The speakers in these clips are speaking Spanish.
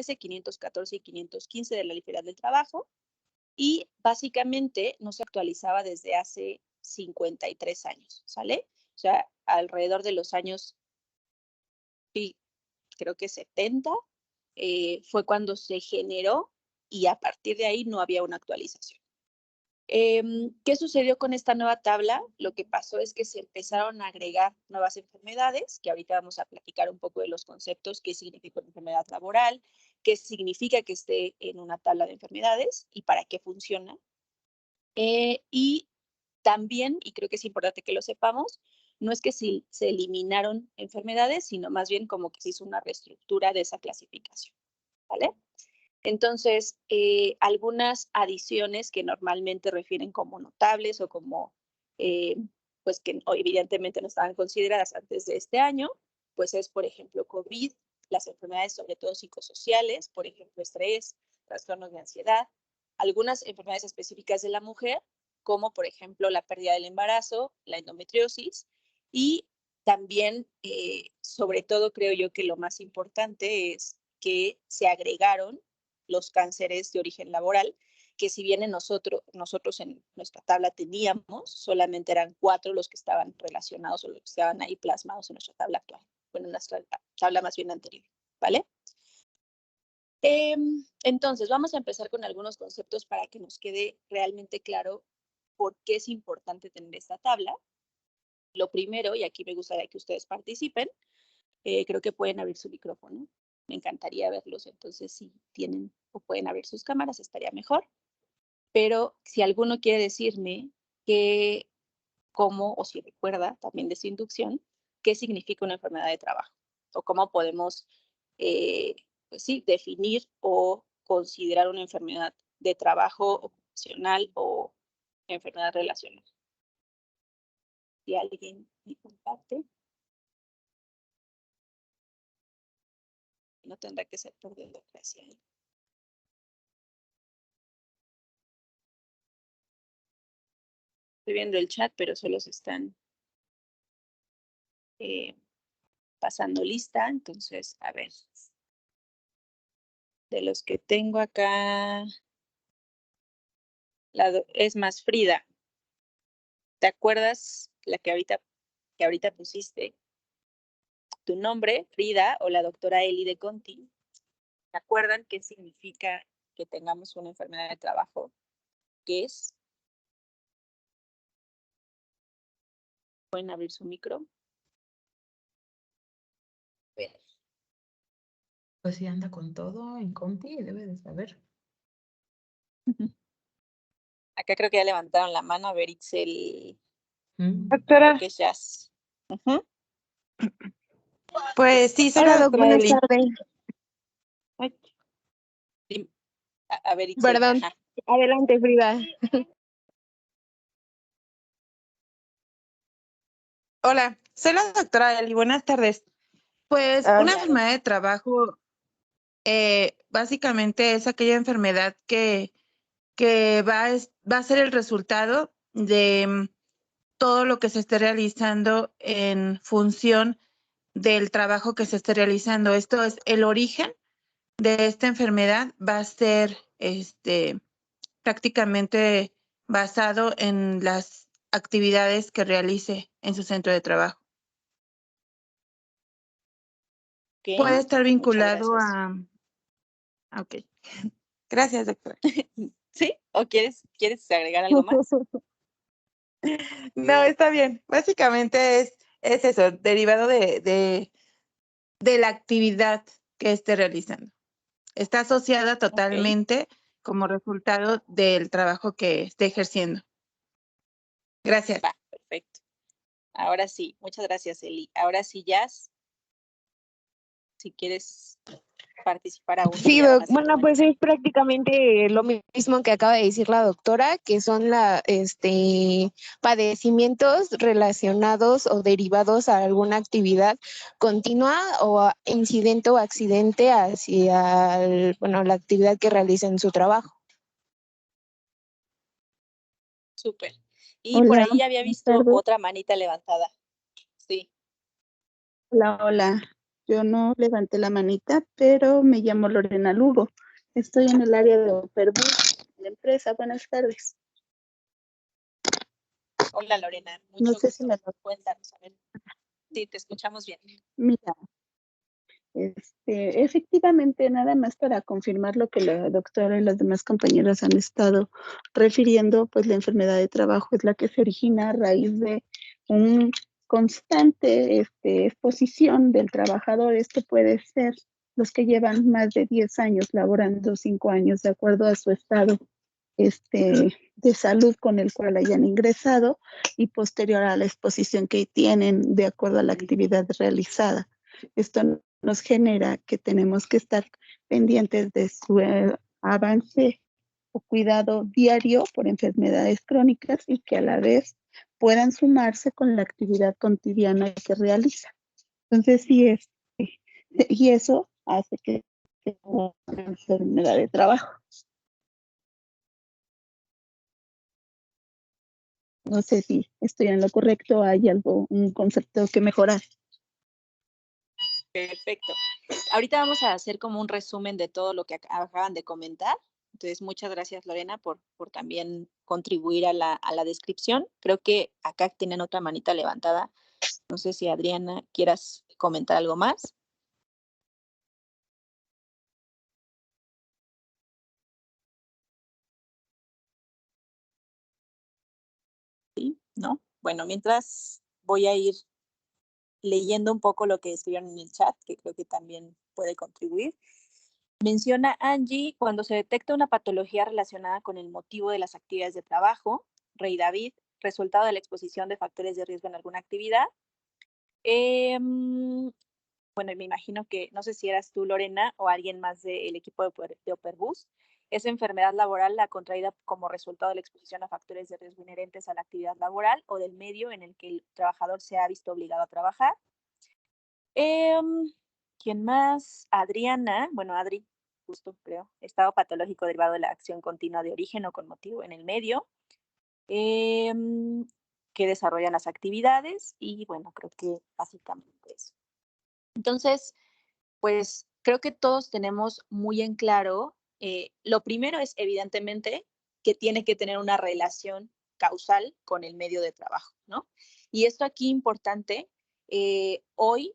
513, 514 y 515 de la Ley Federal del Trabajo, y básicamente no se actualizaba desde hace 53 años, ¿sale? O sea, alrededor de los años, sí, creo que 70, fue cuando se generó y a partir de ahí no había una actualización. ¿Qué sucedió con esta nueva tabla? Lo que pasó es que se empezaron a agregar nuevas enfermedades, que ahorita vamos a platicar un poco de los conceptos, qué significa una enfermedad laboral, qué significa que esté en una tabla de enfermedades y para qué funciona. Y también, y creo que es importante que lo sepamos, no es que se eliminaron enfermedades, sino más bien como que se hizo una reestructura de esa clasificación, ¿vale? Entonces, algunas adiciones que normalmente refieren como notables o como, pues que evidentemente no estaban consideradas antes de este año, pues es, por ejemplo, COVID, las enfermedades sobre todo psicosociales, por ejemplo, estrés, trastornos de ansiedad, algunas enfermedades específicas de la mujer, como por ejemplo la pérdida del embarazo, la endometriosis, y también, sobre todo, creo yo que lo más importante es que se agregaron los cánceres de origen laboral, que si bien nosotros en nuestra tabla teníamos, solamente eran 4 los que estaban relacionados o los que estaban ahí plasmados en nuestra tabla actual, bueno, en nuestra tabla más bien anterior, ¿vale? Entonces, vamos a empezar con algunos conceptos para que nos quede realmente claro por qué es importante tener esta tabla. Lo primero, y aquí me gustaría que ustedes participen, creo que pueden abrir su micrófono. Me encantaría verlos, entonces si tienen o pueden abrir sus cámaras estaría mejor. Pero si alguno quiere decirme cómo, o si recuerda también de su inducción, qué significa una enfermedad de trabajo, o cómo podemos, pues sí, definir o considerar una enfermedad de trabajo ocupacional o enfermedad relacional. Si alguien me comparte. No tendrá que ser por democracia. Estoy viendo el chat, pero solo se están pasando lista. Entonces, a ver. De los que tengo acá, es más Frida. ¿Te acuerdas la que ahorita pusiste? Tu nombre, Frida, o la doctora Eli de Conti. ¿Te acuerdan qué significa que tengamos una enfermedad de trabajo? ¿Qué es? ¿Pueden abrir su micro? Pues sí, anda con todo en Conti, debe de saber. Acá creo que ya levantaron la mano. A ver, Itzel. Doctora. Creo que es Jazz. Pues sí, soy Hola, la Doc, doctora buenas Eli. tardes. A ver, Itzel. Perdón, Ajá. adelante, Frida. Hola, soy la doctora Eli. Buenas tardes. Pues una enfermedad de trabajo básicamente es aquella enfermedad que va a ser el resultado de todo lo que se esté realizando en función del trabajo que se esté realizando. Esto es el origen de esta enfermedad, va a ser prácticamente basado en las actividades que realice en su centro de trabajo. Okay. Puede estar vinculado a... Ok. Gracias, doctora. ¿Sí? ¿O quieres agregar algo más? No, está bien. Básicamente es eso, derivado de la actividad que esté realizando. Está asociada totalmente como resultado del trabajo que esté ejerciendo. Gracias. Va, perfecto. Ahora sí, muchas gracias, Eli. Ahora sí, Jazz, si quieres participar aún. Sí, Doc, bueno, pues es prácticamente lo mismo que acaba de decir la doctora, que son padecimientos relacionados o derivados a alguna actividad continua o incidente o accidente hacia la actividad que realiza en su trabajo. Súper. Y Hola, por ahí había buenas visto tardes. otra manita levantada. Sí. Hola, hola. Yo no levanté la manita, pero me llamo Lorena Lugo. Estoy en el área de Operbus, la empresa. Buenas tardes. Hola Lorena, No mucho sé si gusto. me... Cuéntanos, a ver. Sí, te escuchamos bien. Mira, efectivamente, nada más para confirmar lo que la doctora y las demás compañeras han estado refiriendo, pues la enfermedad de trabajo es la que se origina a raíz de un constante exposición del trabajador. Esto puede ser los que llevan más de 10 años laborando, 5 años, de acuerdo a su estado de salud con el cual hayan ingresado y posterior a la exposición que tienen de acuerdo a la actividad realizada. Esto nos genera que tenemos que estar pendientes de su avance o cuidado diario por enfermedades crónicas y que a la vez puedan sumarse con la actividad cotidiana que realiza. Entonces, y eso hace que tenga una enfermedad de trabajo. No sé si estoy en lo correcto, hay un concepto que mejorar. Perfecto. Ahorita vamos a hacer como un resumen de todo lo que acaban de comentar. Entonces, muchas gracias, Lorena, por también contribuir a la descripción. Creo que acá tienen otra manita levantada. No sé si, Adriana, quieras comentar algo más. ¿Sí? ¿No? Bueno, mientras voy a ir leyendo un poco lo que escribieron en el chat, que creo que también puede contribuir. Menciona Angie, cuando se detecta una patología relacionada con el motivo de las actividades de trabajo, Rey David, resultado de la exposición de factores de riesgo en alguna actividad. Bueno, me imagino que, no sé si eras tú, Lorena, o alguien más del equipo de Operbus, es enfermedad laboral la contraída como resultado de la exposición a factores de riesgo inherentes a la actividad laboral o del medio en el que el trabajador se ha visto obligado a trabajar. ¿Quién más? Adriana, bueno, Adri, justo creo, estado patológico derivado de la acción continua de origen o con motivo en el medio, que desarrollan las actividades y bueno, creo que básicamente eso. Entonces, pues creo que todos tenemos muy en claro, lo primero es evidentemente que tiene que tener una relación causal con el medio de trabajo, ¿no? Y esto aquí importante, hoy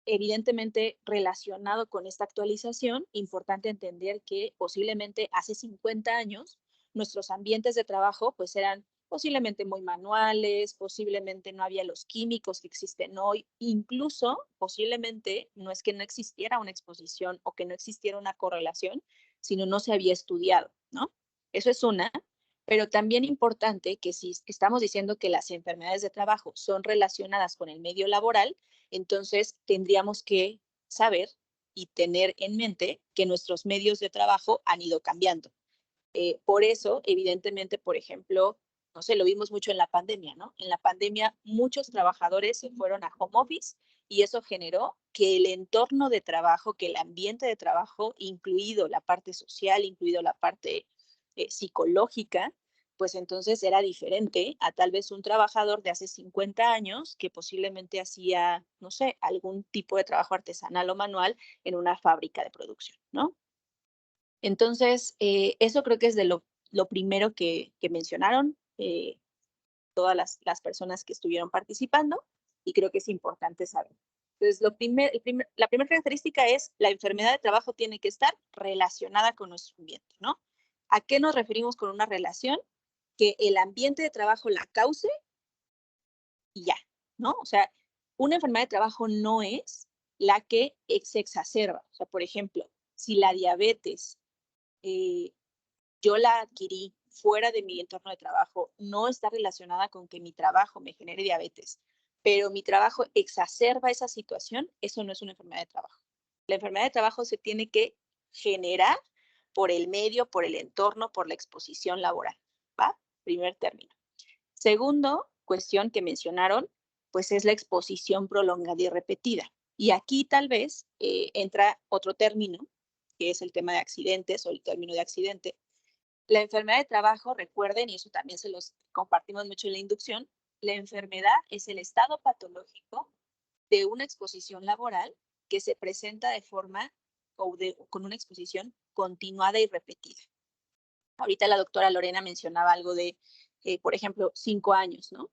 evidentemente relacionado con esta actualización, importante entender que posiblemente hace 50 años nuestros ambientes de trabajo pues eran posiblemente muy manuales, posiblemente no había los químicos que existen hoy, incluso posiblemente no es que no existiera una exposición o que no existiera una correlación, sino no se había estudiado, ¿no? Eso es una, pero también importante que si estamos diciendo que las enfermedades de trabajo son relacionadas con el medio laboral, entonces tendríamos que saber y tener en mente que nuestros medios de trabajo han ido cambiando. Por eso, evidentemente, por ejemplo, no sé, lo vimos mucho en la pandemia, ¿no? En la pandemia muchos trabajadores se fueron a home office y eso generó que el entorno de trabajo, que el ambiente de trabajo, incluido la parte social, incluido la parte psicológica, pues entonces era diferente a tal vez un trabajador de hace 50 años que posiblemente hacía, no sé, algún tipo de trabajo artesanal o manual en una fábrica de producción, ¿no? Entonces, eso creo que es de lo primero que mencionaron todas las personas que estuvieron participando y creo que es importante saber. Entonces, la primera característica es la enfermedad de trabajo tiene que estar relacionada con nuestro ambiente, ¿no? ¿A qué nos referimos con una relación? Que el ambiente de trabajo la cause y ya, ¿no? O sea, una enfermedad de trabajo no es la que se exacerba. O sea, por ejemplo, si la diabetes yo la adquirí fuera de mi entorno de trabajo, no está relacionada con que mi trabajo me genere diabetes, pero mi trabajo exacerba esa situación, eso no es una enfermedad de trabajo. La enfermedad de trabajo se tiene que generar por el medio, por el entorno, por la exposición laboral, ¿va? Primer término. Segundo, cuestión que mencionaron, pues es la exposición prolongada y repetida. Y aquí tal vez entra otro término, que es el tema de accidentes o el término de accidente. La enfermedad de trabajo, recuerden, y eso también se los compartimos mucho en la inducción, la enfermedad es el estado patológico de una exposición laboral que se presenta de forma o con una exposición continuada y repetida. Ahorita la doctora Lorena mencionaba algo de, por ejemplo, 5 años, ¿no?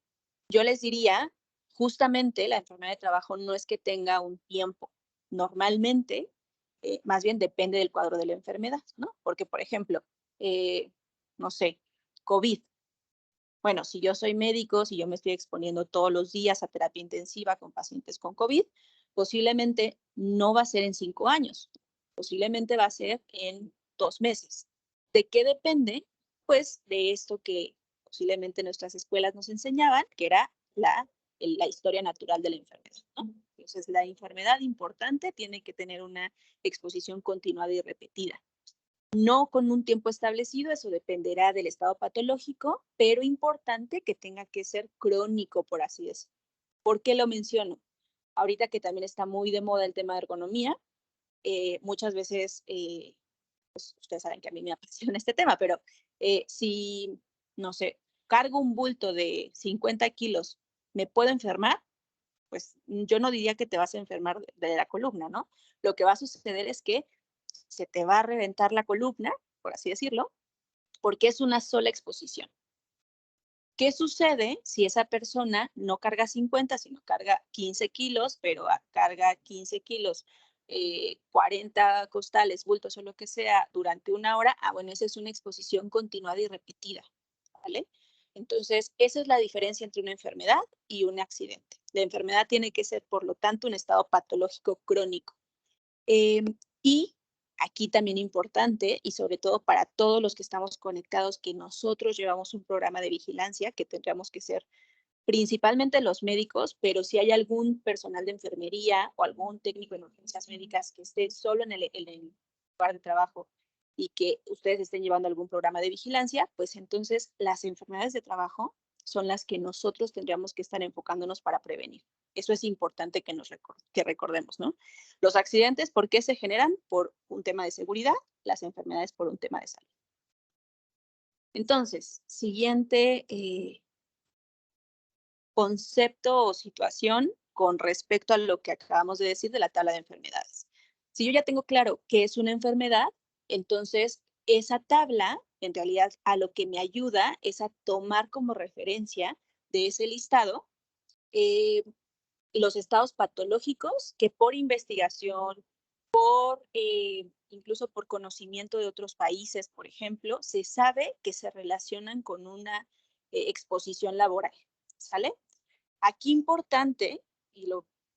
Yo les diría, justamente la enfermedad de trabajo no es que tenga un tiempo. Normalmente, más bien depende del cuadro de la enfermedad, ¿no? Porque, por ejemplo, no sé, COVID. Bueno, si yo soy médico, si yo me estoy exponiendo todos los días a terapia intensiva con pacientes con COVID, posiblemente no va a ser en 5 años, posiblemente va a ser en 2 meses. ¿De qué depende? Pues de esto que posiblemente nuestras escuelas nos enseñaban, que era la historia natural de la enfermedad, ¿no? Entonces, la enfermedad importante tiene que tener una exposición continuada y repetida. No con un tiempo establecido, eso dependerá del estado patológico, pero importante que tenga que ser crónico, por así decirlo. ¿Por qué lo menciono? Ahorita que también está muy de moda el tema de ergonomía, muchas veces, pues ustedes saben que a mí me apasiona este tema, pero si, no sé, cargo un bulto de 50 kilos, ¿me puedo enfermar? Pues yo no diría que te vas a enfermar de la columna, ¿no? Lo que va a suceder es que se te va a reventar la columna, por así decirlo, porque es una sola exposición. ¿Qué sucede si esa persona no carga 50, sino carga 15 kilos, pero carga 15 kilos, 40 costales, bultos o lo que sea durante 1 hora? Bueno, esa es una exposición continuada y repetida, ¿vale? Entonces, esa es la diferencia entre una enfermedad y un accidente. La enfermedad tiene que ser, por lo tanto, un estado patológico crónico. Y aquí también importante, y sobre todo para todos los que estamos conectados, que nosotros llevamos un programa de vigilancia, que tendríamos que ser principalmente los médicos, pero si hay algún personal de enfermería o algún técnico en urgencias médicas que esté solo en el lugar de trabajo y que ustedes estén llevando algún programa de vigilancia, pues entonces las enfermedades de trabajo son las que nosotros tendríamos que estar enfocándonos para prevenir. Eso es importante que recordemos, ¿no? Los accidentes, ¿por qué se generan? Por un tema de seguridad, las enfermedades por un tema de salud. Entonces, siguiente concepto o situación con respecto a lo que acabamos de decir de la tabla de enfermedades. Si yo ya tengo claro qué es una enfermedad, entonces esa tabla en realidad a lo que me ayuda es a tomar como referencia de ese listado los estados patológicos que por investigación, incluso por conocimiento de otros países, por ejemplo, se sabe que se relacionan con una exposición laboral, ¿sale? Aquí importante, y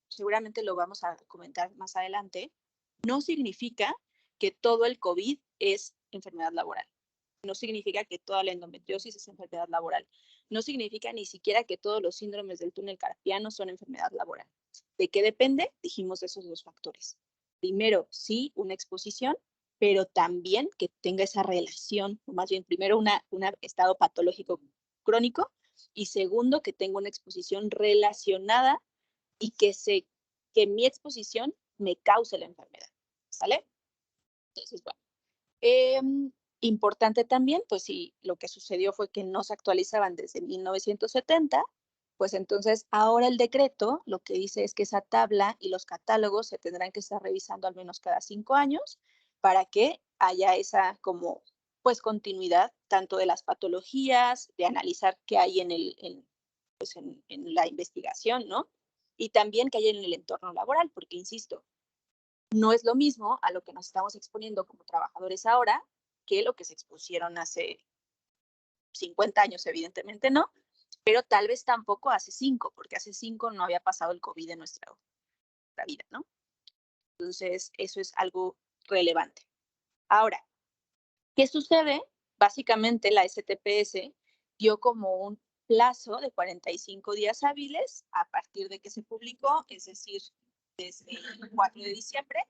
seguramente lo vamos a comentar más adelante, no significa que todo el COVID es enfermedad laboral. No significa que toda la endometriosis es enfermedad laboral. No significa ni siquiera que todos los síndromes del túnel carpiano son enfermedad laboral. ¿De qué depende? Dijimos esos 2 factores. Primero, sí, una exposición, pero también que tenga esa relación, o más bien primero un estado patológico crónico, y segundo, que tenga una exposición relacionada y que mi exposición me cause la enfermedad, ¿sale? Entonces, bueno. Importante también, pues si lo que sucedió fue que no se actualizaban desde 1970, pues entonces ahora el decreto lo que dice es que esa tabla y los catálogos se tendrán que estar revisando al menos cada 5 años para que haya esa como pues continuidad tanto de las patologías, de analizar qué hay en la investigación, ¿no? Y también que hay en el entorno laboral, porque insisto, no es lo mismo a lo que nos estamos exponiendo como trabajadores ahora que lo que se expusieron hace 50 años, evidentemente no, pero tal vez tampoco hace 5, porque hace 5 no había pasado el COVID en nuestra vida, ¿no? Entonces, eso es algo relevante. Ahora, ¿qué sucede? Básicamente, la STPS dio como un plazo de 45 días hábiles a partir de que se publicó, es decir, desde el 4 de diciembre,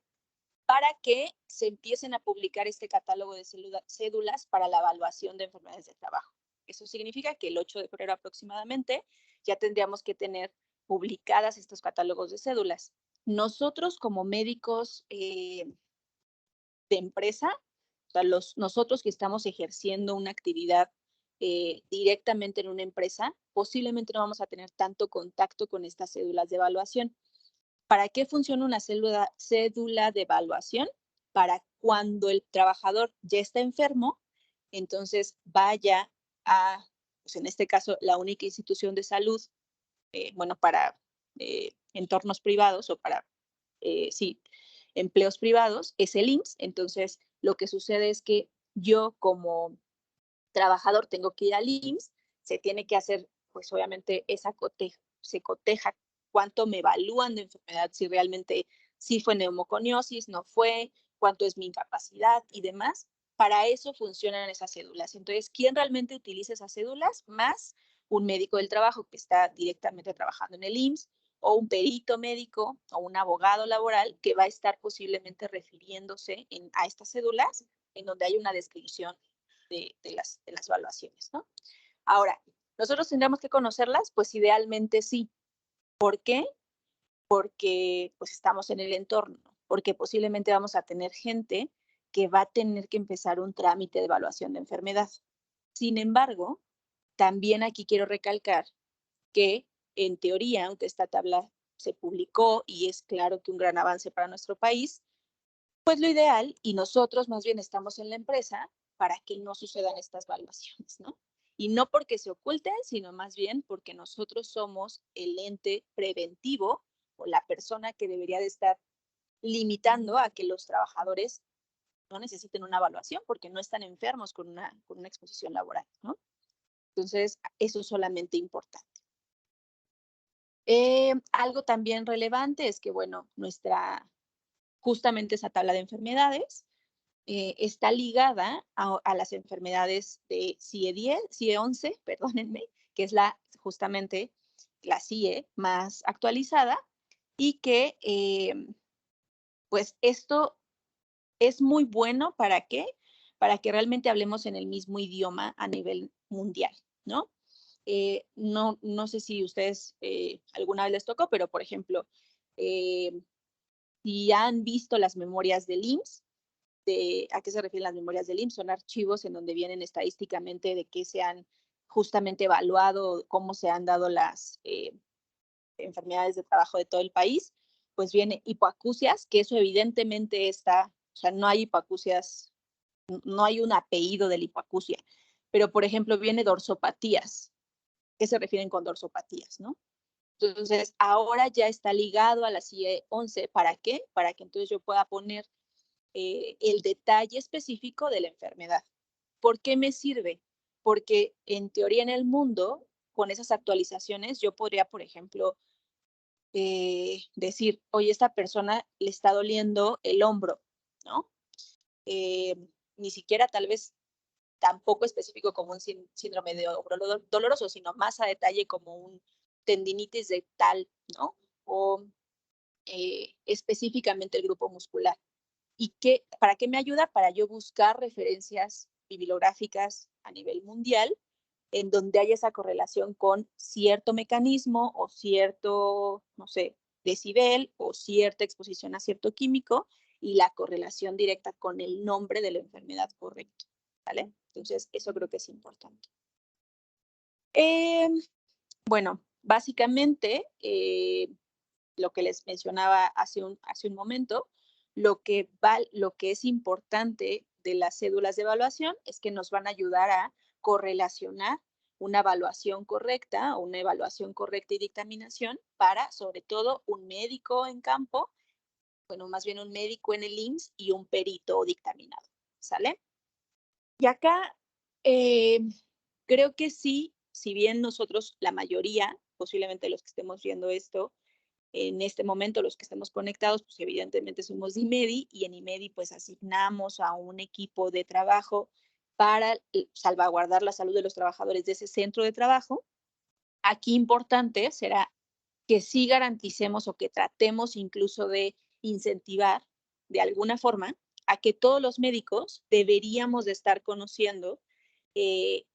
para que se empiecen a publicar este catálogo de cédulas para la evaluación de enfermedades de trabajo. Eso significa que el 8 de febrero aproximadamente ya tendríamos que tener publicadas estos catálogos de cédulas. Nosotros como médicos de empresa, o sea, nosotros que estamos ejerciendo una actividad directamente en una empresa, posiblemente no vamos a tener tanto contacto con estas cédulas de evaluación. ¿Para qué funciona una cédula de evaluación? Para cuando el trabajador ya está enfermo, entonces vaya a, pues en este caso, la única institución de salud, para entornos privados o para, empleos privados, es el IMSS. Entonces, lo que sucede es que yo como trabajador tengo que ir al IMSS, se tiene que hacer, pues obviamente, se coteja cuánto me evalúan de enfermedad, si realmente sí fue neumoconiosis, no fue, cuánto es mi incapacidad y demás. Para eso funcionan esas cédulas. Entonces, ¿quién realmente utiliza esas cédulas? Más un médico del trabajo que está directamente trabajando en el IMSS, o un perito médico o un abogado laboral que va a estar posiblemente refiriéndose a estas cédulas en donde hay una descripción de las evaluaciones, ¿no? Ahora, ¿nosotros tendríamos que conocerlas? Pues idealmente sí. ¿Por qué? Porque pues estamos en el entorno, porque posiblemente vamos a tener gente que va a tener que empezar un trámite de evaluación de enfermedad. Sin embargo, también aquí quiero recalcar que en teoría, aunque esta tabla se publicó y es claro que un gran avance para nuestro país, pues lo ideal, y nosotros más bien estamos en la empresa para que no sucedan estas evaluaciones, ¿no? Y no porque se oculten, sino más bien porque nosotros somos el ente preventivo o la persona que debería de estar limitando a que los trabajadores no necesiten una evaluación porque no están enfermos con una exposición laboral, ¿no? Entonces, eso es solamente importante. Algo también relevante es que, bueno, justamente esa tabla de enfermedades está ligada a las enfermedades de CIE 11, perdónenme, que es justamente la CIE más actualizada, y que pues esto es muy bueno. ¿Para qué? Para que realmente hablemos en el mismo idioma a nivel mundial, ¿no? No sé si ustedes alguna vez les tocó, pero por ejemplo, si han visto las memorias del IMSS, ¿a qué se refieren las memorias del IMSS? Son archivos en donde vienen estadísticamente de qué se han justamente evaluado, cómo se han dado las enfermedades de trabajo de todo el país. Pues viene hipoacusias, que eso evidentemente o sea, no hay hipoacusias, no hay un apellido de la hipoacusia, pero por ejemplo viene dorsopatías. ¿Qué se refieren con dorsopatías, no? Entonces, ahora ya está ligado a la CIE 11. ¿Para qué? Para que entonces yo pueda poner el detalle específico de la enfermedad. ¿Por qué me sirve? Porque en teoría en el mundo, con esas actualizaciones, yo podría, por ejemplo, decir, oye, esta persona le está doliendo el hombro, ¿no? Ni siquiera tal vez tampoco específico como un síndrome de hombro doloroso, sino más a detalle como un tendinitis de tal, ¿no? O específicamente el grupo muscular. ¿Y para qué me ayuda? Para yo buscar referencias bibliográficas a nivel mundial en donde haya esa correlación con cierto mecanismo o cierto, no sé, decibel o cierta exposición a cierto químico y la correlación directa con el nombre de la enfermedad correcto, ¿vale? Entonces, eso creo que es importante. Bueno, básicamente, lo que les mencionaba hace un momento, lo que es importante de las cédulas de evaluación es que nos van a ayudar a correlacionar una evaluación correcta o una evaluación correcta y dictaminación para, sobre todo, un médico en campo, bueno, más bien un médico en el IMSS y un perito dictaminado, ¿sale? Y acá creo que sí, si bien nosotros, la mayoría, posiblemente los que estemos viendo esto, en este momento los que estemos conectados, pues evidentemente somos de IMEDI, y en IMEDI pues asignamos a un equipo de trabajo para salvaguardar la salud de los trabajadores de ese centro de trabajo. Aquí importante será que sí garanticemos o que tratemos incluso de incentivar de alguna forma a que todos los médicos deberíamos de estar conociendo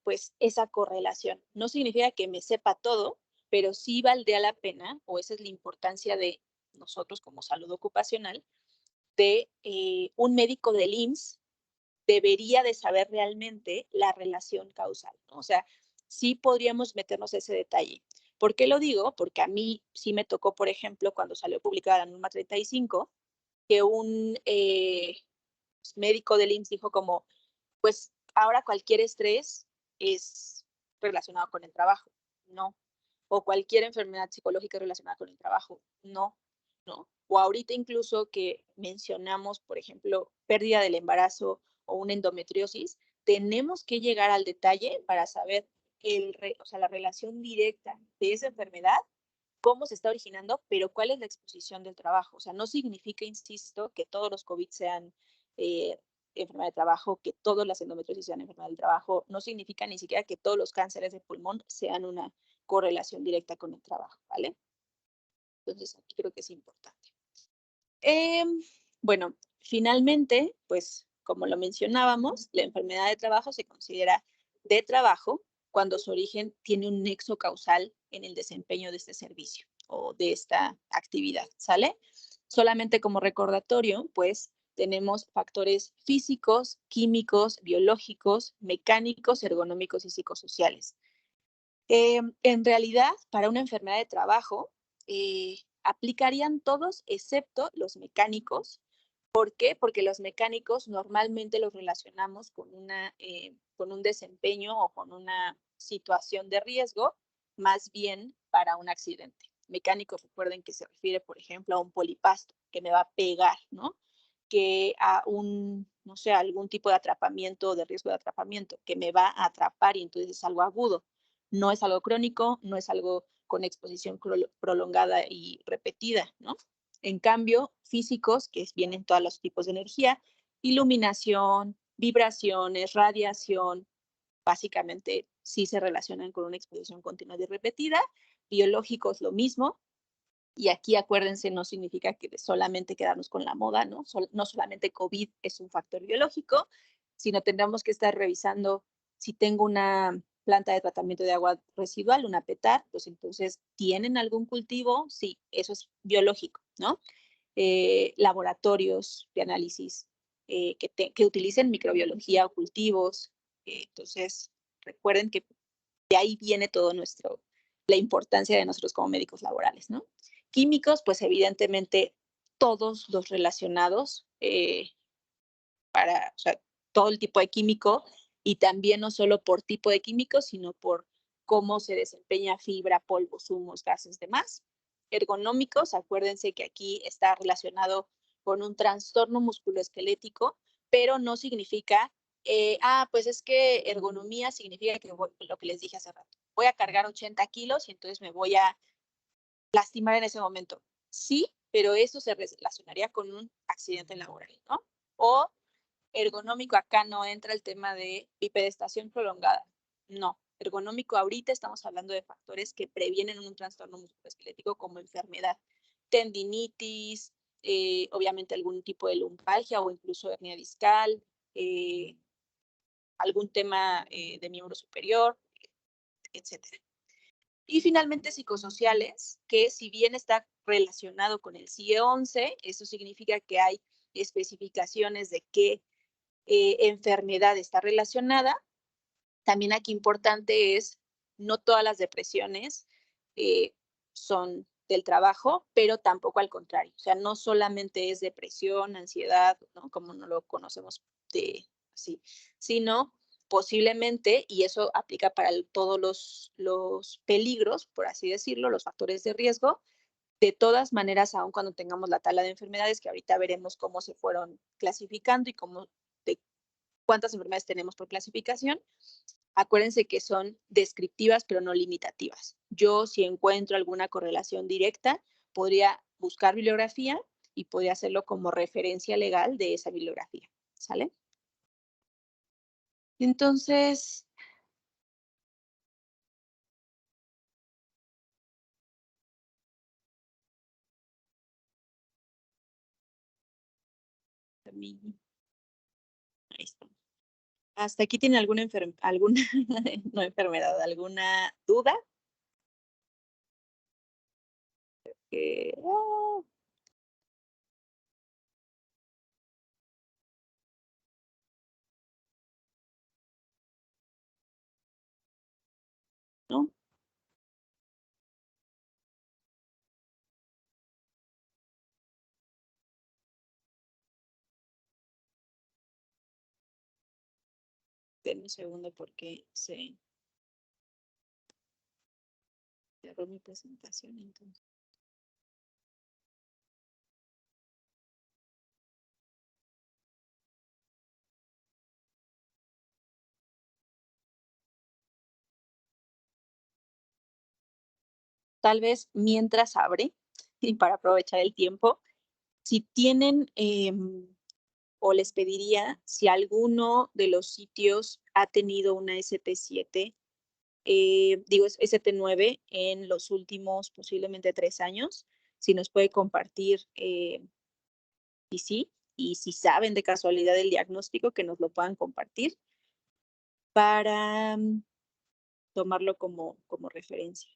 pues esa correlación. No significa que me sepa todo, pero sí valdría la pena, o esa es la importancia de nosotros como salud ocupacional, de un médico del IMSS debería de saber realmente la relación causal, ¿no? O sea, sí podríamos meternos ese detalle. ¿Por qué lo digo? Porque a mí sí me tocó, por ejemplo, cuando salió publicada la norma 35, que un médico del IMSS dijo como, pues ahora cualquier estrés es relacionado con el trabajo. No. O cualquier enfermedad psicológica relacionada con el trabajo. No, no. O ahorita incluso que mencionamos, por ejemplo, pérdida del embarazo o una endometriosis, tenemos que llegar al detalle para saber o sea, la relación directa de esa enfermedad, cómo se está originando, pero cuál es la exposición del trabajo. O sea, no significa, insisto, que todos los COVID sean enfermedad de trabajo, que todas las endometriosis sean enfermedad del trabajo, no significa ni siquiera que todos los cánceres de pulmón sean una correlación directa con el trabajo, ¿vale? Entonces, aquí creo que es importante. Bueno, finalmente, pues, como lo mencionábamos, la enfermedad de trabajo se considera de trabajo cuando su origen tiene un nexo causal en el desempeño de este servicio o de esta actividad, ¿sale? Solamente como recordatorio, pues, tenemos factores físicos, químicos, biológicos, mecánicos, ergonómicos y psicosociales. En realidad, para una enfermedad de trabajo, aplicarían todos excepto los mecánicos. ¿Por qué? Porque los mecánicos normalmente los relacionamos con un desempeño o con una situación de riesgo, más bien para un accidente. Mecánicos, recuerden que se refiere, por ejemplo, a un polipasto que me va a pegar, ¿no? Que a no sé, algún tipo de atrapamiento o de riesgo de atrapamiento que me va a atrapar y entonces es algo agudo. No es algo crónico, no es algo con exposición prolongada y repetida, ¿no? En cambio, físicos, que vienen todos los tipos de energía, iluminación, vibraciones, radiación, básicamente sí se relacionan con una exposición continua y repetida. Biológicos, lo mismo. Y aquí acuérdense, no significa que solamente quedarnos con la moda, ¿no? No solamente COVID es un factor biológico, sino tendremos que estar revisando si tengo una planta de tratamiento de agua residual, una PETAR, pues entonces, ¿tienen algún cultivo? Sí, eso es biológico, ¿no? Laboratorios de análisis que utilicen microbiología o cultivos. Entonces, recuerden que de ahí viene todo la importancia de nosotros como médicos laborales, ¿no? Químicos, pues evidentemente todos los relacionados o sea, todo el tipo de químico y también no solo por tipo de químico, sino por cómo se desempeña fibra, polvos, humos, gases, demás. Ergonómicos, acuérdense que aquí está relacionado con un trastorno musculoesquelético, pero no significa, pues es que ergonomía significa que lo que les dije hace rato, voy a cargar 80 kilos y entonces me voy a lastimar en ese momento. Sí, pero eso se relacionaría con un accidente laboral, ¿no? O ergonómico, acá no entra el tema de bipedestación prolongada. No, ergonómico ahorita estamos hablando de factores que previenen un trastorno musculoesquelético como enfermedad, tendinitis, obviamente algún tipo de lumbalgia o incluso hernia discal, algún tema de miembro superior, etcétera. Y finalmente psicosociales, que si bien está relacionado con el CIE 11, eso significa que hay especificaciones de qué enfermedad está relacionada. También aquí importante es, no todas las depresiones son del trabajo, pero tampoco al contrario. O sea, no solamente es depresión, ansiedad, ¿no? Como no lo conocemos así, sino posiblemente, y eso aplica para todos los peligros, por así decirlo, los factores de riesgo, de todas maneras, aun cuando tengamos la tabla de enfermedades, que ahorita veremos cómo se fueron clasificando y de cuántas enfermedades tenemos por clasificación, acuérdense que son descriptivas, pero no limitativas. Yo, si encuentro alguna correlación directa, podría buscar bibliografía y podría hacerlo como referencia legal de esa bibliografía, ¿sale? Entonces, ahí está. ¿Hasta aquí tiene alguna no enfermedad, alguna duda? ¿No? Denme un segundo porque se cerró mi presentación entonces. Tal vez mientras abre, y para aprovechar el tiempo, si tienen o les pediría si alguno de los sitios ha tenido una ST7, digo ST9 en los últimos posiblemente 3 años, si nos puede compartir y sí, y si saben de casualidad el diagnóstico, que nos lo puedan compartir para tomarlo como referencia.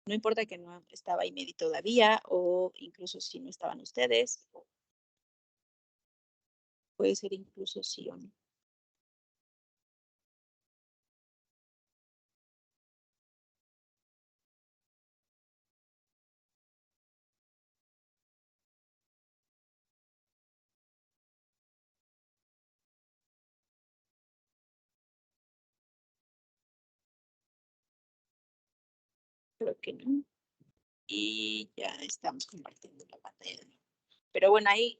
No importa que no estaba IMEDI todavía o incluso si no estaban ustedes, puede ser incluso sí o no. Creo que no. Y ya estamos compartiendo la pantalla. Pero bueno, ahí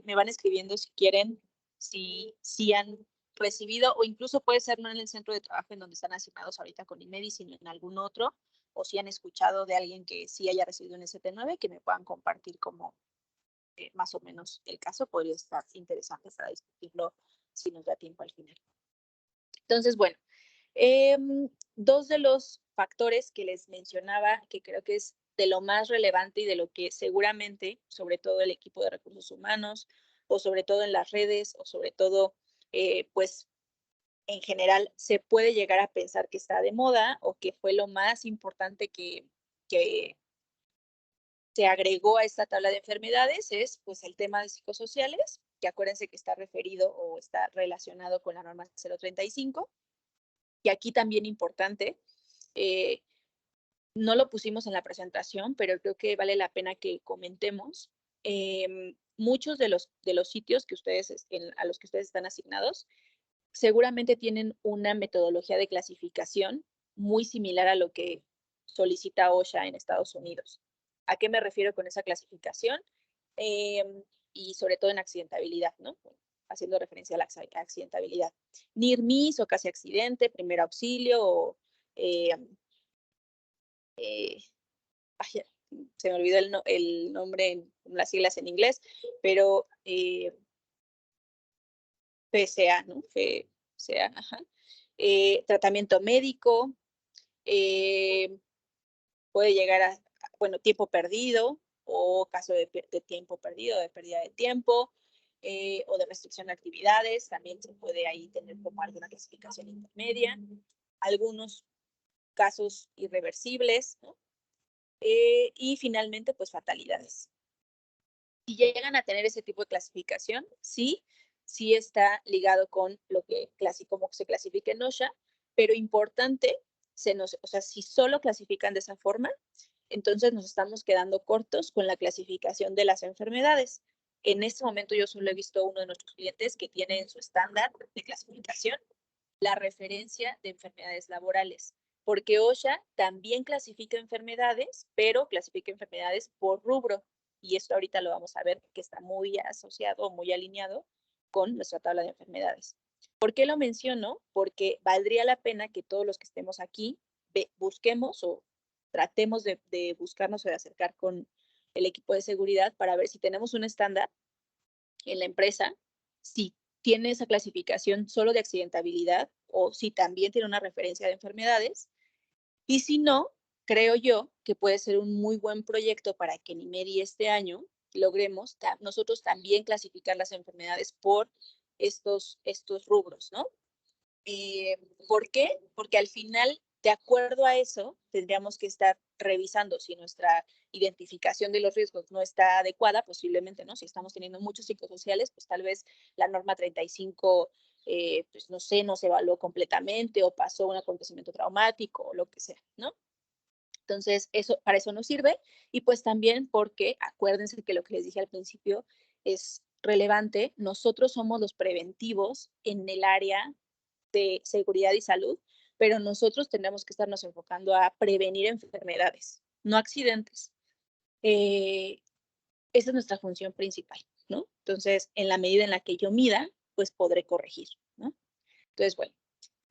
me van escribiendo si quieren, si han recibido, o incluso puede ser no en el centro de trabajo en donde están asignados ahorita con IMEDI, sino en algún otro, o si han escuchado de alguien que sí haya recibido un ST9, que me puedan compartir como más o menos el caso. Podría estar interesante para discutirlo si nos da tiempo al final. Entonces, bueno, dos de los factores que les mencionaba, que creo que es de lo más relevante y de lo que seguramente, sobre todo el equipo de recursos humanos, o sobre todo en las redes, o sobre todo, pues, en general, se puede llegar a pensar que está de moda o que fue lo más importante que se agregó a esta tabla de enfermedades, es pues el tema de psicosociales, que acuérdense que está referido o está relacionado con la norma 035. Y aquí también importante, no lo pusimos en la presentación, pero creo que vale la pena que comentemos. Muchos de los sitios que a los que ustedes están asignados seguramente tienen una metodología de clasificación muy similar a lo que solicita OSHA en Estados Unidos. ¿A qué me refiero con esa clasificación? Y sobre todo en accidentabilidad, ¿no? Haciendo referencia a la accidentabilidad. Near miss o casi accidente, primer auxilio, o se me olvidó el nombre en las siglas en inglés, pero PCA, ¿no? PCA, ajá. Tratamiento médico, puede llegar a, bueno, tiempo perdido o caso de tiempo perdido, de pérdida de tiempo, o de restricción de actividades, también se puede ahí tener como alguna clasificación intermedia, algunos casos irreversibles, ¿no? Y finalmente, pues fatalidades. Si llegan a tener ese tipo de clasificación, sí está ligado con lo que como se clasifica en OSHA, pero importante, o sea, si solo clasifican de esa forma, entonces nos estamos quedando cortos con la clasificación de las enfermedades. En este momento yo solo he visto uno de nuestros clientes que tiene en su estándar de clasificación la referencia de enfermedades laborales, porque OSHA también clasifica enfermedades, pero clasifica enfermedades por rubro. Y esto ahorita lo vamos a ver que está muy asociado, muy alineado con nuestra tabla de enfermedades. ¿Por qué lo menciono? Porque valdría la pena que todos los que estemos aquí busquemos o tratemos de buscarnos o de acercar con el equipo de seguridad para ver si tenemos un estándar en la empresa, si tiene esa clasificación solo de accidentabilidad o si también tiene una referencia de enfermedades. Y si no, creo yo que puede ser un muy buen proyecto para que en IMEDI este año logremos nosotros también clasificar las enfermedades por estos rubros, ¿no? ¿Por qué? Porque al final, de acuerdo a eso, tendríamos que estar revisando si nuestra identificación de los riesgos no está adecuada, posiblemente, ¿no? Si estamos teniendo muchos psicosociales, pues tal vez la norma 35, pues no sé, no se evaluó completamente o pasó un acontecimiento traumático o lo que sea, ¿no? Entonces, para eso nos sirve. Y pues también porque acuérdense que lo que les dije al principio es relevante, nosotros somos los preventivos en el área de seguridad y salud, pero nosotros tenemos que estarnos enfocando a prevenir enfermedades, no accidentes. Esa es nuestra función principal, ¿no? Entonces, en la medida en la que yo mida, pues podré corregir, ¿no? Entonces, bueno,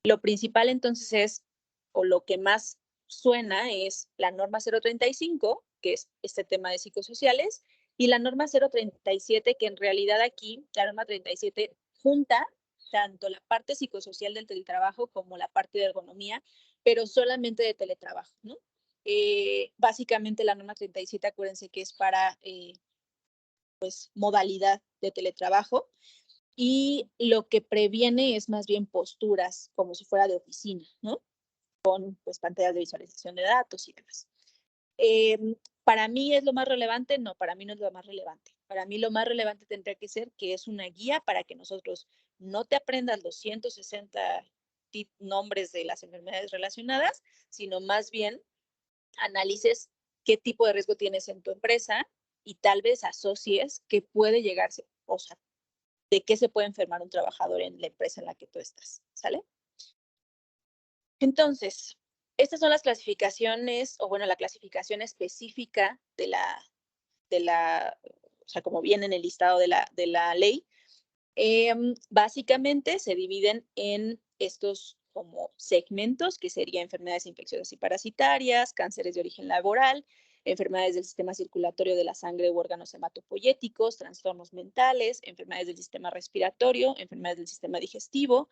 lo principal entonces es, o lo que más suena es la norma 035, que es este tema de psicosociales, y la norma 037, que en realidad aquí, la norma 37 junta tanto la parte psicosocial del teletrabajo como la parte de ergonomía, pero solamente de teletrabajo, ¿no? Básicamente la norma 37, acuérdense que es para pues modalidad de teletrabajo, y lo que previene es más bien posturas como si fuera de oficina, ¿no? Con pues pantallas de visualización de datos y demás. ¿Para mí es lo más relevante? No, para mí no es lo más relevante. Para mí lo más relevante tendría que ser que es una guía para que nosotros no te aprendas los 160 nombres de las enfermedades relacionadas, sino más bien analices qué tipo de riesgo tienes en tu empresa y tal vez asocies que puede llegarse, o sea, de qué se puede enfermar un trabajador en la empresa en la que tú estás, ¿sale? Entonces, estas son las clasificaciones, o bueno, la clasificación específica de la, o sea, como viene en el listado de la ley. Básicamente se dividen en estos como segmentos, que serían enfermedades infecciosas y parasitarias, cánceres de origen laboral, enfermedades del sistema circulatorio de la sangre u órganos hematopoyéticos, trastornos mentales, enfermedades del sistema respiratorio, enfermedades del sistema digestivo,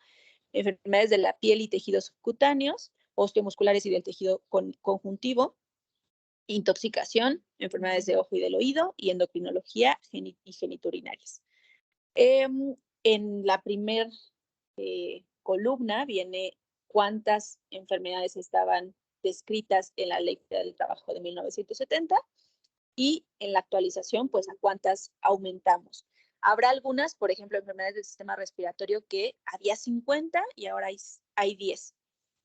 enfermedades de la piel y tejidos subcutáneos, osteomusculares y del tejido conjuntivo, intoxicación, enfermedades de ojo y del oído, y endocrinología y geniturinarias. En la primera columna viene cuántas enfermedades estaban descritas en la Ley del Trabajo de 1970, y en la actualización, pues a cuántas aumentamos. Habrá algunas, por ejemplo, enfermedades del sistema respiratorio que había 50 y ahora hay 10.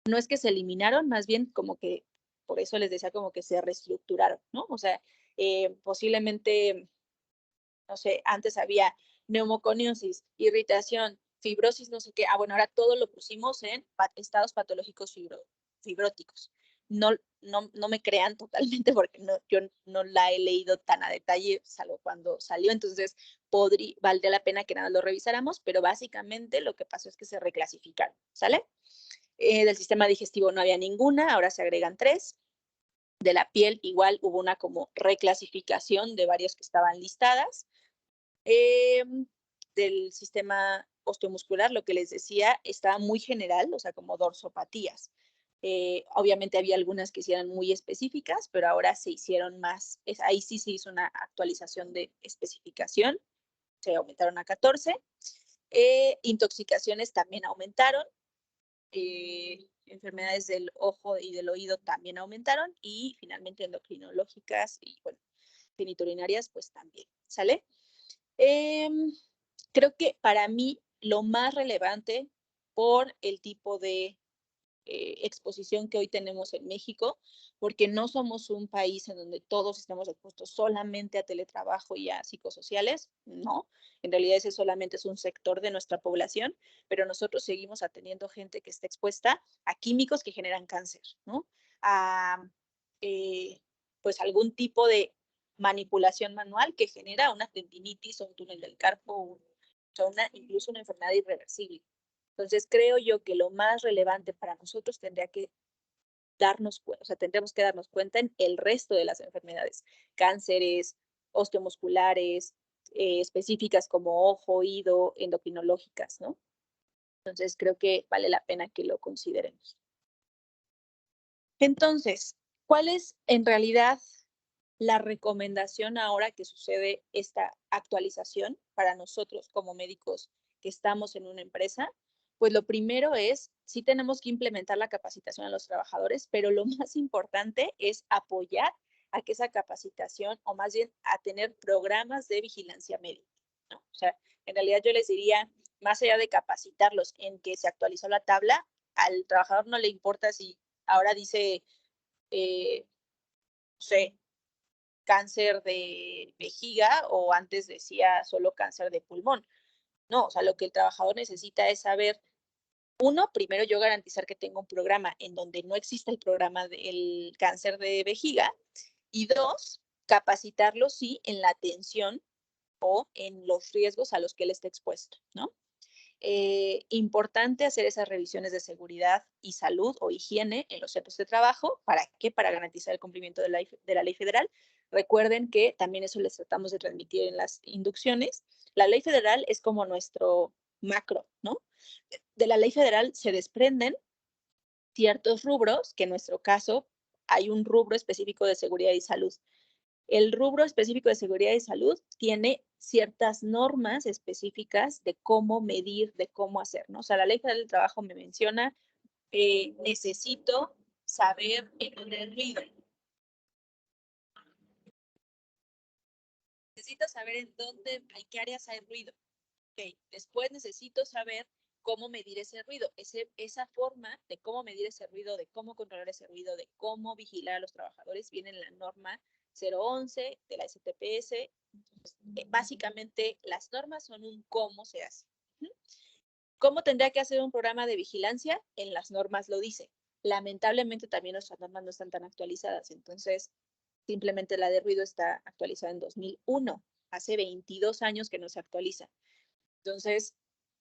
No es que se eliminaron, más bien como que, por eso les decía como que se reestructuraron, ¿no? O sea, posiblemente, no sé, antes había neumoconiosis, irritación, fibrosis, no sé qué. Bueno, ahora todo lo pusimos en estados patológicos fibróticos. No me crean totalmente porque yo no la he leído tan a detalle, salvo cuando salió, entonces valdría la pena que nada lo revisáramos, pero básicamente lo que pasó es que se reclasificaron, ¿sale? Del sistema digestivo no había ninguna, ahora se agregan 3. De la piel igual hubo una como reclasificación de varios que estaban listadas. Del sistema osteomuscular, lo que les decía, estaba muy general, o sea, como dorsopatías. Obviamente había algunas que sí eran muy específicas, pero ahora se hicieron más, ahí sí se hizo una actualización de especificación, se aumentaron a 14. Intoxicaciones también aumentaron, enfermedades del ojo y del oído también aumentaron, y finalmente endocrinológicas y, bueno, geniturinarias, pues también, ¿sale? Creo que para mí lo más relevante por el tipo de exposición que hoy tenemos en México, porque no somos un país en donde todos estamos expuestos solamente a teletrabajo y a psicosociales, no, en realidad ese solamente es un sector de nuestra población, pero nosotros seguimos atendiendo gente que está expuesta a químicos que generan cáncer, ¿no? A pues algún tipo de manipulación manual que genera una tendinitis o un túnel del carpo, o sea, incluso una enfermedad irreversible. Entonces, creo yo que lo más relevante para nosotros tendríamos que darnos cuenta en el resto de las enfermedades, cánceres, osteomusculares, específicas como ojo, oído, endocrinológicas, ¿no? Entonces, creo que vale la pena que lo consideremos. Entonces, ¿cuál es en realidad la recomendación ahora que sucede esta actualización para nosotros como médicos que estamos en una empresa? Pues lo primero es, sí tenemos que implementar la capacitación a los trabajadores, pero lo más importante es apoyar a que esa capacitación, o más bien a tener programas de vigilancia médica, ¿no? O sea, en realidad yo les diría, más allá de capacitarlos en que se actualizó la tabla, al trabajador no le importa si ahora dice, no sé, cáncer de vejiga o antes decía solo cáncer de pulmón. No, o sea, lo que el trabajador necesita es saber, uno, primero yo garantizar que tengo un programa en donde no exista el programa del cáncer de vejiga, y dos, capacitarlo, sí, en la atención o en los riesgos a los que él está expuesto, ¿no? Importante hacer esas revisiones de seguridad y salud o higiene en los centros de trabajo. ¿Para qué? Para garantizar el cumplimiento de la ley federal. Recuerden que también eso les tratamos de transmitir en las inducciones. La ley federal es como nuestro macro, ¿no? De la ley federal se desprenden ciertos rubros, que en nuestro caso hay un rubro específico de seguridad y salud. El rubro específico de seguridad y salud tiene ciertas normas específicas de cómo medir, de cómo hacer, ¿no? O sea, la Ley Federal del Trabajo me menciona, necesito saber en dónde hay ruido. Necesito saber en dónde, en qué áreas hay ruido. Okay. Después necesito saber cómo medir ese ruido. Esa forma de cómo medir ese ruido, de cómo controlar ese ruido, de cómo vigilar a los trabajadores, viene en la norma 011 de la STPS. Entonces, básicamente, las normas son un cómo se hace. ¿Cómo tendría que hacer un programa de vigilancia? En las normas lo dice. Lamentablemente, también nuestras normas no están tan actualizadas. Entonces, simplemente la de ruido está actualizada en 2001. Hace 22 años que no se actualiza. Entonces,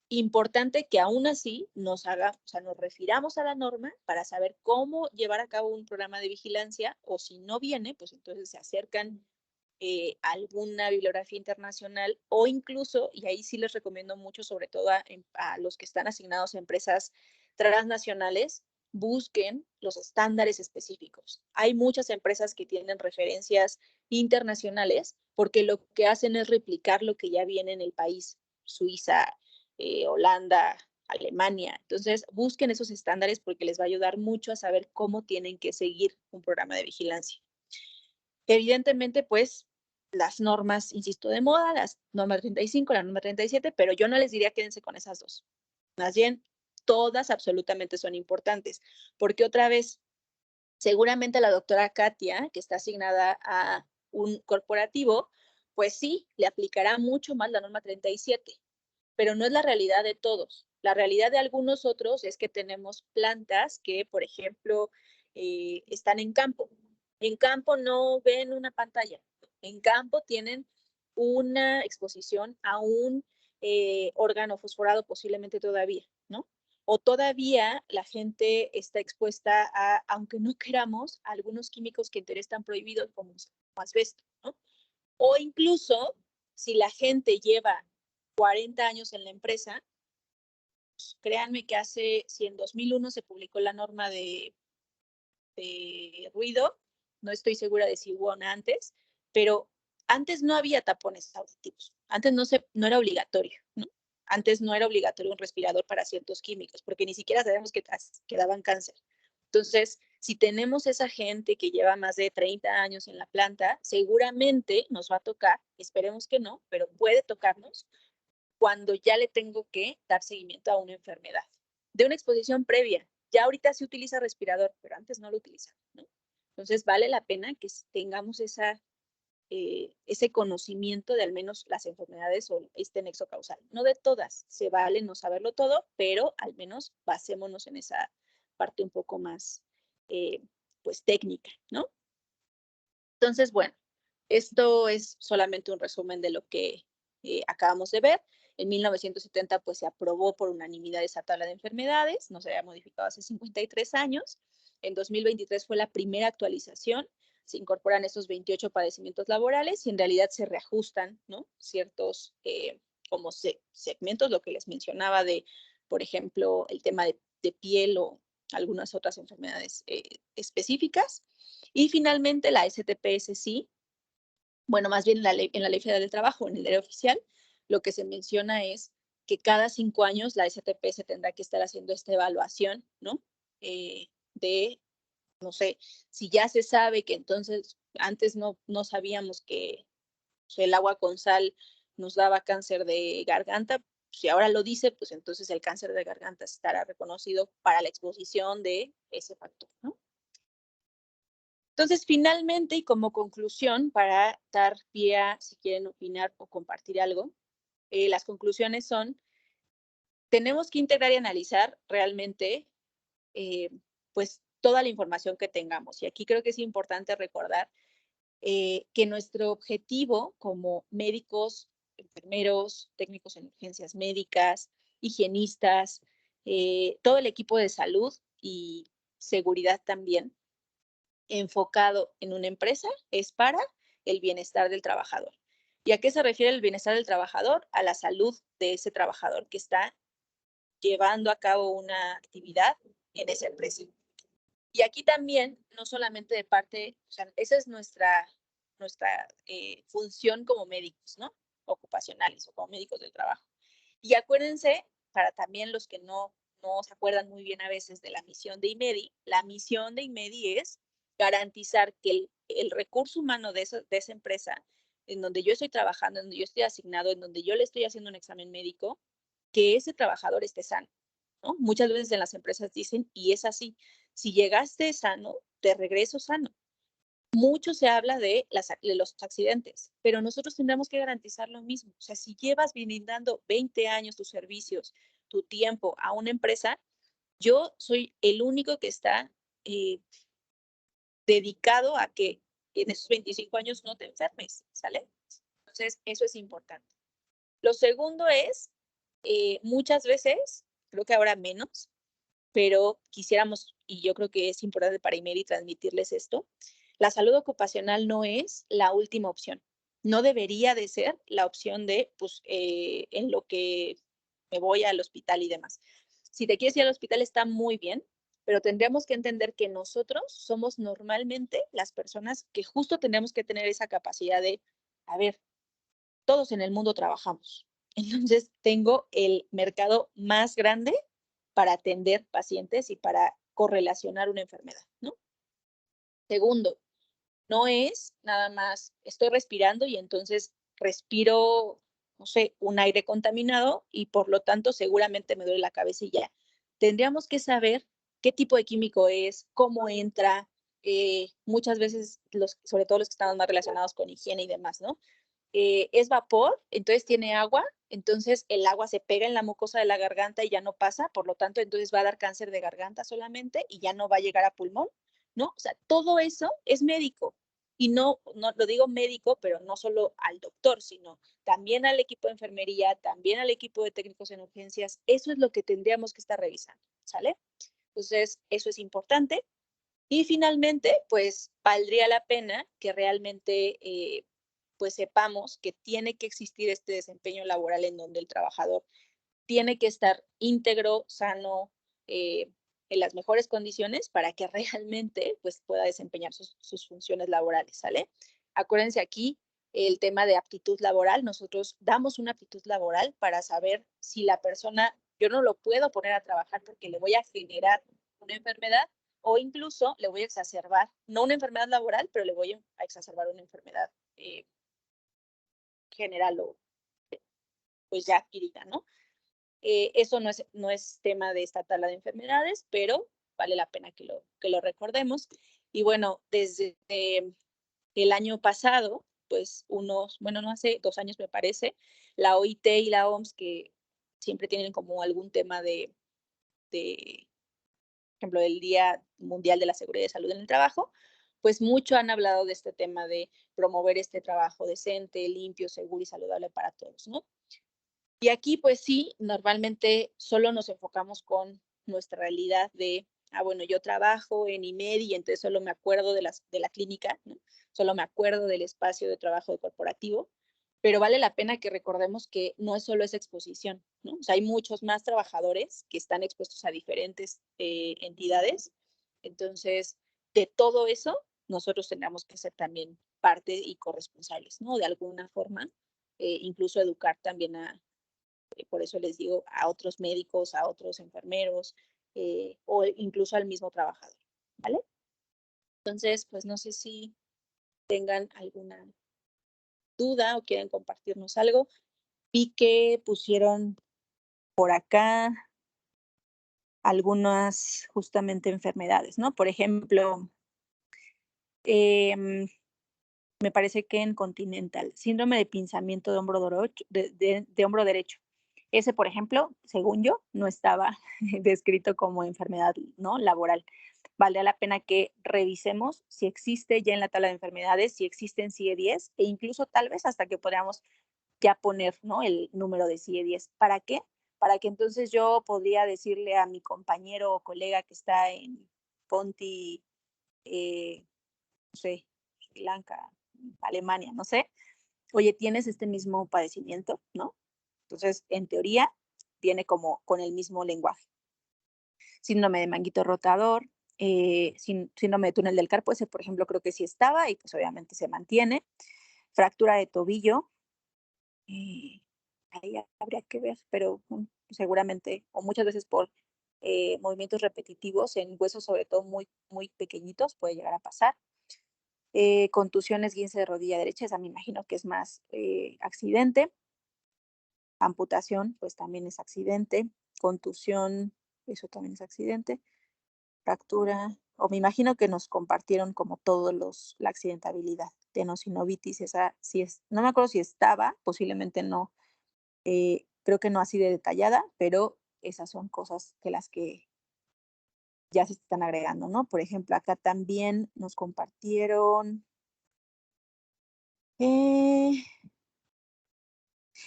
importante que aún así nos refiramos a la norma para saber cómo llevar a cabo un programa de vigilancia, o si no viene, pues entonces se acercan a alguna bibliografía internacional, o incluso, y ahí sí les recomiendo mucho, sobre todo a los que están asignados a empresas transnacionales, busquen los estándares específicos. Hay muchas empresas que tienen referencias internacionales porque lo que hacen es replicar lo que ya viene en el país. Suiza, Holanda, Alemania. Entonces, busquen esos estándares porque les va a ayudar mucho a saber cómo tienen que seguir un programa de vigilancia. Evidentemente, pues, las normas, insisto, de moda, las normas 35, la norma 37, pero yo no les diría quédense con esas dos. Más bien, todas absolutamente son importantes, porque otra vez, seguramente la doctora Katia, que está asignada a un corporativo, pues sí, le aplicará mucho más la norma 37, pero no es la realidad de todos. La realidad de algunos otros es que tenemos plantas que, por ejemplo, están en campo. En campo no ven una pantalla. En campo tienen una exposición a un órgano fosforado posiblemente todavía, ¿no? O todavía la gente está expuesta a, aunque no queramos, a algunos químicos que en teoría están prohibidos, como asbesto, ¿no? O incluso, si la gente lleva 40 años en la empresa, pues, créanme que si en 2001 se publicó la norma de ruido, no estoy segura de si hubo una antes, pero antes no había tapones auditivos, antes no era obligatorio, ¿no? Antes no era obligatorio un respirador para ciertos químicos, porque ni siquiera sabemos que daban cáncer. Entonces, si tenemos esa gente que lleva más de 30 años en la planta, seguramente nos va a tocar, esperemos que no, pero puede tocarnos cuando ya le tengo que dar seguimiento a una enfermedad de una exposición previa. Ya ahorita se utiliza respirador, pero antes no lo utilizaba, ¿no? Entonces vale la pena que tengamos ese conocimiento de al menos las enfermedades o este nexo causal. No de todas, se vale no saberlo todo, pero al menos basémonos en esa parte un poco más pues técnica, ¿no? Entonces, bueno, esto es solamente un resumen de lo que acabamos de ver. En 1970, pues, se aprobó por unanimidad esa tabla de enfermedades, no se había modificado hace 53 años. En 2023 fue la primera actualización, se incorporan esos 28 padecimientos laborales y en realidad se reajustan, ¿no? Ciertos como segmentos, lo que les mencionaba de, por ejemplo, el tema de piel o algunas otras enfermedades específicas. Y finalmente la STPS sí, bueno, más bien en la Ley Federal del Trabajo, en el diario oficial, lo que se menciona es que cada 5 años la STPS tendrá que estar haciendo esta evaluación, ¿no? No sé, si ya se sabe que entonces antes no sabíamos que el agua con sal nos daba cáncer de garganta, si ahora lo dice, pues entonces el cáncer de garganta estará reconocido para la exposición de ese factor, ¿no? Entonces, finalmente, y como conclusión, para dar pie a si quieren opinar o compartir algo, las conclusiones son, tenemos que integrar y analizar realmente pues toda la información que tengamos. Y aquí creo que es importante recordar que nuestro objetivo como médicos, enfermeros, técnicos en urgencias médicas, higienistas, todo el equipo de salud y seguridad también, enfocado en una empresa, es para el bienestar del trabajador. ¿Y a qué se refiere el bienestar del trabajador? A la salud de ese trabajador que está llevando a cabo una actividad en esa empresa. Y aquí también, no solamente de parte, o sea, esa es nuestra función como médicos, ¿no? Ocupacionales o como médicos del trabajo. Y acuérdense, para también los que no se acuerdan muy bien a veces de la misión de IMEDI, la misión de IMEDI es garantizar que el recurso humano de esa empresa, en donde yo estoy trabajando, en donde yo estoy asignado, en donde yo le estoy haciendo un examen médico, que ese trabajador esté sano, ¿no? Muchas veces en las empresas dicen, y es así, si llegaste sano, te regreso sano. Mucho se habla de los accidentes, pero nosotros tendremos que garantizar lo mismo. O sea, si llevas brindando 20 años tus servicios, tu tiempo a una empresa, yo soy el único que está dedicado a que en esos 25 años no te enfermes, ¿sale? Entonces, eso es importante. Lo segundo es, muchas veces, creo que ahora menos, pero quisiéramos, y yo creo que es importante para IMEDI transmitirles esto, la salud ocupacional no es la última opción. No debería de ser la opción de, pues, en lo que me voy al hospital y demás. Si te quieres ir al hospital está muy bien, pero tendríamos que entender que nosotros somos normalmente las personas que justo tendríamos que tener esa capacidad de, a ver, todos en el mundo trabajamos. Entonces, tengo el mercado más grande para atender pacientes y para correlacionar una enfermedad, ¿no? Segundo, no es nada más, estoy respirando y entonces respiro, no sé, un aire contaminado y por lo tanto seguramente me duele la cabeza y ya. Tendríamos que saber qué tipo de químico es, cómo entra, muchas veces, sobre todo los que estamos más relacionados con higiene y demás, ¿no? Es vapor, entonces tiene agua, entonces el agua se pega en la mucosa de la garganta y ya no pasa, por lo tanto, entonces va a dar cáncer de garganta solamente y ya no va a llegar a pulmón, ¿no? O sea, todo eso es médico. Y no lo digo médico, pero no solo al doctor, sino también al equipo de enfermería, también al equipo de técnicos en urgencias. Eso es lo que tendríamos que estar revisando, ¿sale? Entonces, eso es importante. Y finalmente, pues valdría la pena que realmente pues sepamos que tiene que existir este desempeño laboral en donde el trabajador tiene que estar íntegro, sano, en las mejores condiciones para que realmente pues pueda desempeñar sus funciones laborales, ¿sale? Acuérdense aquí el tema de aptitud laboral. Nosotros damos una aptitud laboral para saber si la persona, yo no lo puedo poner a trabajar porque le voy a generar una enfermedad o incluso le voy a exacerbar, no una enfermedad laboral, pero le voy a exacerbar una enfermedad general o pues ya adquirida, ¿no? Eso no es tema de esta tabla de enfermedades, pero vale la pena que lo recordemos. Y bueno, desde el año pasado, pues no hace 2 años me parece, la OIT y la OMS, que siempre tienen como algún tema de por ejemplo, del Día Mundial de la Seguridad y Salud en el Trabajo, pues mucho han hablado de este tema de promover este trabajo decente, limpio, seguro y saludable para todos, ¿no? Y aquí, pues sí, normalmente solo nos enfocamos con nuestra realidad de, bueno, yo trabajo en IMEDI y entonces solo me acuerdo de la clínica, ¿no? Solo me acuerdo del espacio de trabajo de corporativo, pero vale la pena que recordemos que no es solo esa exposición, ¿no? O sea, hay muchos más trabajadores que están expuestos a diferentes entidades. Entonces, de todo eso, nosotros tendríamos que ser también parte y corresponsables, ¿no? De alguna forma, incluso educar también por eso les digo, a otros médicos, a otros enfermeros o incluso al mismo trabajador, ¿vale? Entonces, pues no sé si tengan alguna duda o quieren compartirnos algo. Vi que pusieron por acá algunas justamente enfermedades, ¿no? Por ejemplo, Me parece que en Continental, síndrome de pinzamiento de hombro derecho, de hombro derecho. Ese, por ejemplo, según yo, no estaba descrito como enfermedad, ¿no?, laboral. Valdría la pena que revisemos si existe ya en la tabla de enfermedades, si existe en CIE-10 e incluso tal vez hasta que podamos ya poner, ¿no?, el número de CIE-10. ¿Para qué? Para que entonces yo podría decirle a mi compañero o colega que está en Ponti, no sé, Sri Lanka, Alemania, no sé, oye, ¿tienes este mismo padecimiento?, ¿no? Entonces, en teoría, viene como con el mismo lenguaje. Síndrome de manguito rotador, síndrome de túnel del carpo, ese, por ejemplo, creo que sí estaba y pues obviamente se mantiene. Fractura de tobillo, ahí habría que ver, pero seguramente, o muchas veces por movimientos repetitivos en huesos, sobre todo muy, muy pequeñitos, puede llegar a pasar. Contusión, esguince de rodilla derecha, esa me imagino que es más accidente. Amputación, pues también es accidente. Contusión, eso también es accidente. Fractura, o me imagino que nos compartieron como todos la accidentabilidad. Tenosinovitis, esa sí es, no me acuerdo si estaba, posiblemente no, creo que no así de detallada, pero esas son cosas que las que ya se están agregando, ¿no? Por ejemplo, acá también nos compartieron.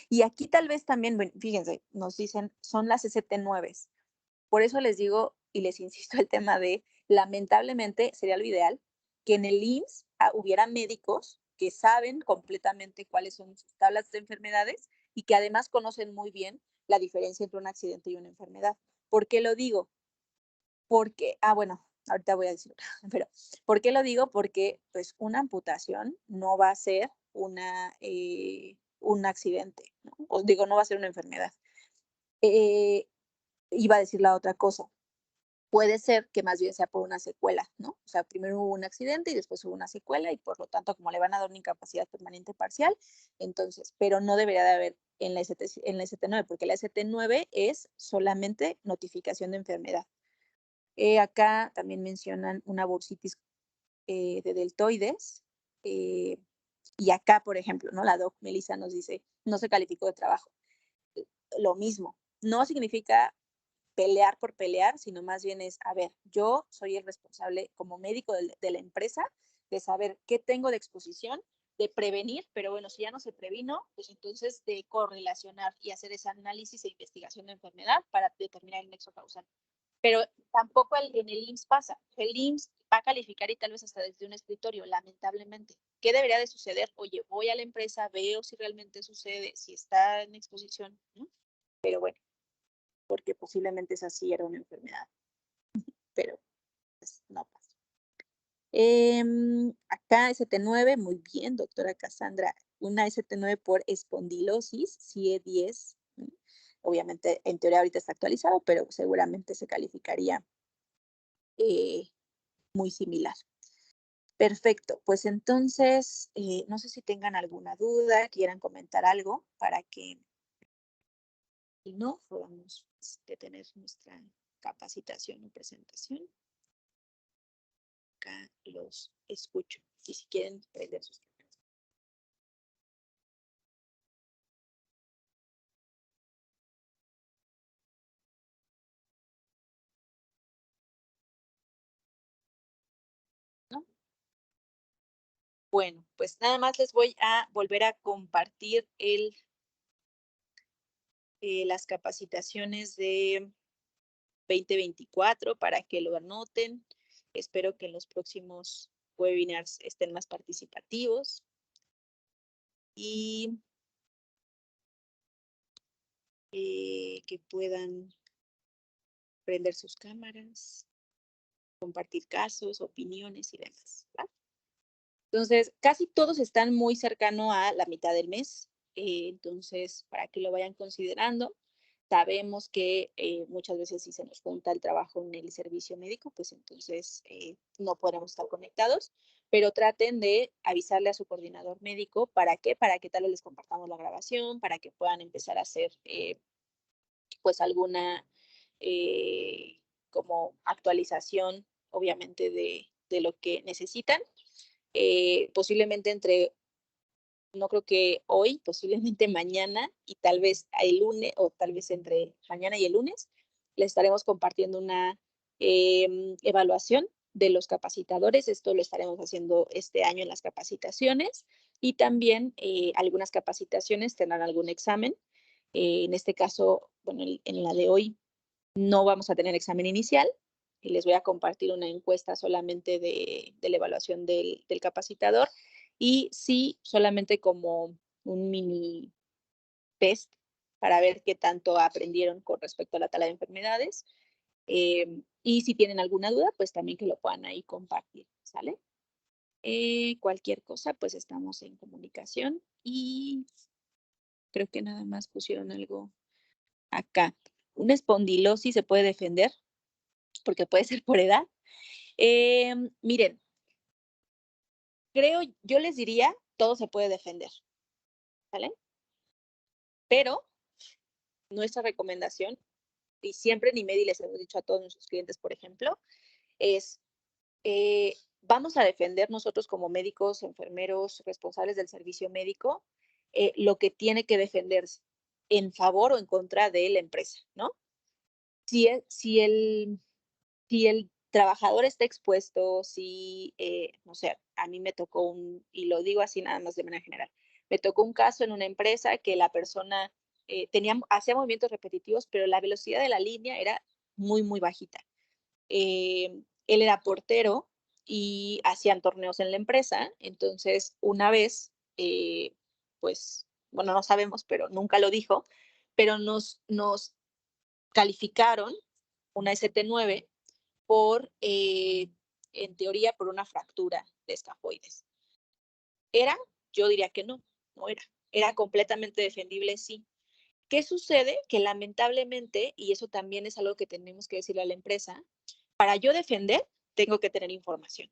Y aquí tal vez también, bueno, fíjense, nos dicen, son las ST9. Por eso les digo y les insisto el tema de, lamentablemente, sería lo ideal que en el IMSS hubiera médicos que saben completamente cuáles son sus tablas de enfermedades y que además conocen muy bien la diferencia entre un accidente y una enfermedad. ¿Por qué lo digo? Porque, bueno, ahorita voy a decir, pero ¿por qué lo digo? Porque pues una amputación no va a ser un accidente, ¿no? Os digo, no va a ser una enfermedad. Iba a decir la otra cosa. Puede ser que más bien sea por una secuela, ¿no? O sea, primero hubo un accidente y después hubo una secuela y por lo tanto, como le van a dar una incapacidad permanente parcial, entonces, pero no debería de haber en la ST9, porque la ST9 es solamente notificación de enfermedad. Acá también mencionan una bursitis de deltoides. Y acá, por ejemplo, ¿no?, la doc Melissa nos dice, no se calificó de trabajo. Lo mismo, no significa pelear por pelear, sino más bien es, a ver, yo soy el responsable como médico de la empresa de saber qué tengo de exposición, de prevenir, pero bueno, si ya no se previno, pues entonces de correlacionar y hacer ese análisis e investigación de enfermedad para determinar el nexo causal. Pero tampoco en el IMSS pasa. El IMSS va a calificar y tal vez hasta desde un escritorio, lamentablemente. ¿Qué debería de suceder? Oye, voy a la empresa, veo si realmente sucede, si está en exposición, ¿no? Pero bueno, porque posiblemente esa sí era una enfermedad, pero pues, no pasa. Acá ST9, muy bien, doctora Cassandra, una ST9 por espondilosis, CIE-10. Obviamente, en teoría ahorita está actualizado, pero seguramente se calificaría muy similar. Perfecto, pues entonces, no sé si tengan alguna duda, quieran comentar algo para que, si no, podamos tener nuestra capacitación o presentación. Acá los escucho. Y si quieren prender sus cámaras. ¿No? Bueno, pues nada más les voy a volver a compartir las capacitaciones de 2024 para que lo anoten. Espero que en los próximos webinars estén más participativos. Y que puedan prender sus cámaras, compartir casos, opiniones y demás, ¿va? Entonces, casi todos están muy cercano a la mitad del mes, entonces, para que lo vayan considerando. Sabemos que muchas veces si se nos junta el trabajo en el servicio médico, pues entonces no podremos estar conectados, pero traten de avisarle a su coordinador médico. ¿Para qué? Para que tal vez les compartamos la grabación, para que puedan empezar a hacer pues alguna como actualización, obviamente, de lo que necesitan. posiblemente no creo que hoy, posiblemente mañana y tal vez el lunes o tal vez entre mañana y el lunes, les estaremos compartiendo una evaluación de los capacitadores. Esto lo estaremos haciendo este año en las capacitaciones y también algunas capacitaciones tendrán algún examen. En este caso, bueno, en la de hoy no vamos a tener examen inicial. Y les voy a compartir una encuesta solamente de la evaluación del capacitador y sí, solamente como un mini test para ver qué tanto aprendieron con respecto a la tabla de enfermedades. Y si tienen alguna duda, pues también que lo puedan ahí compartir, ¿sale? Cualquier cosa, pues estamos en comunicación y creo que nada más pusieron algo acá. Una espondilosis se puede defender porque puede ser por edad. Miren, yo les diría, todo se puede defender, ¿vale? Pero nuestra recomendación, y siempre en IMEDI les hemos dicho a todos nuestros clientes, por ejemplo, es, vamos a defender nosotros como médicos, enfermeros, responsables del servicio médico, lo que tiene que defenderse en favor o en contra de la empresa, ¿no? Si el trabajador está expuesto, no sé, a mí me tocó y lo digo así nada más de manera general, me tocó un caso en una empresa que la persona hacía movimientos repetitivos, pero la velocidad de la línea era muy, muy bajita. Él era portero y hacían torneos en la empresa, entonces una vez, pues, bueno, no sabemos, pero nunca lo dijo, pero nos calificaron una ST9 en teoría, por una fractura de escafoides. Yo diría que no era. Era completamente defendible, sí. ¿Qué sucede? Que lamentablemente, y eso también es algo que tenemos que decirle a la empresa, para yo defender, tengo que tener información.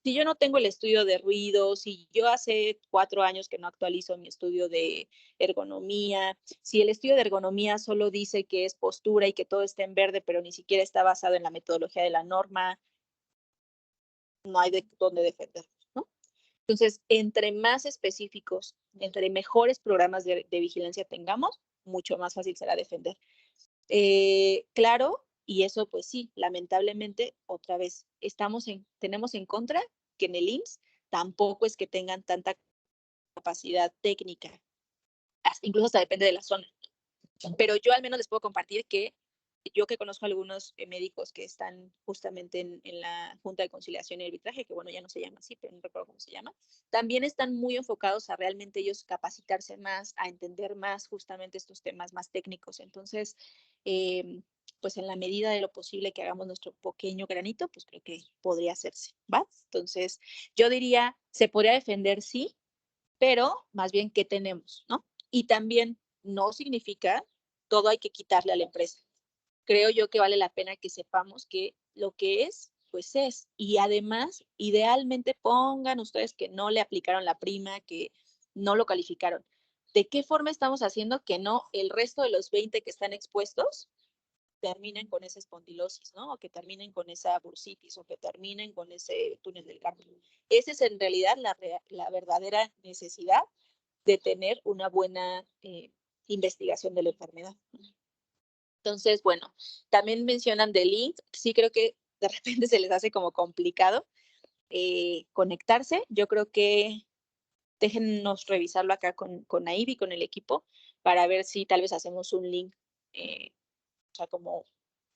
Si yo no tengo el estudio de ruido, si yo hace 4 años que no actualizo mi estudio de ergonomía, si el estudio de ergonomía solo dice que es postura y que todo está en verde, pero ni siquiera está basado en la metodología de la norma, no hay de dónde defendernos, ¿no? Entonces, entre más específicos, entre mejores programas de vigilancia tengamos, mucho más fácil será defender. Claro, y eso pues sí, lamentablemente, otra vez, tenemos en contra que en el IMSS tampoco es que tengan tanta capacidad técnica, incluso hasta depende de la zona. Pero yo al menos les puedo compartir que yo que conozco a algunos médicos que están justamente en la Junta de Conciliación y Arbitraje, que bueno, ya no se llama así, pero no recuerdo cómo se llama, también están muy enfocados a realmente ellos capacitarse más, a entender más justamente estos temas más técnicos. Entonces, pues en la medida de lo posible que hagamos nuestro pequeño granito, pues creo que podría hacerse, ¿va? Entonces, yo diría, se podría defender, sí, pero más bien, ¿qué tenemos, no? Y también no significa todo hay que quitarle a la empresa. Creo yo que vale la pena que sepamos que lo que es, pues es. Y además, idealmente pongan ustedes que no le aplicaron la prima, que no lo calificaron. ¿De qué forma estamos haciendo que no el resto de los 20 que están expuestos terminen con esa espondilosis, ¿no? O que terminen con esa bursitis, o que terminen con ese túnel del carpo? Esa es en realidad la verdadera necesidad de tener una buena investigación de la enfermedad. Entonces, bueno, también mencionan de link. Sí creo que de repente se les hace como complicado conectarse. Yo creo que déjennos revisarlo acá con Naive y con el equipo para ver si tal vez hacemos un link, o sea, como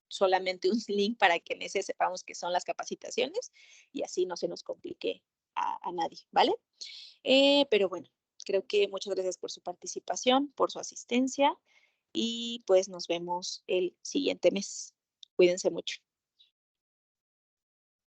solamente un link para que en ese sepamos que son las capacitaciones y así no se nos complique a nadie, ¿vale? Pero bueno, creo que muchas gracias por su participación, por su asistencia y pues nos vemos el siguiente mes. Cuídense mucho.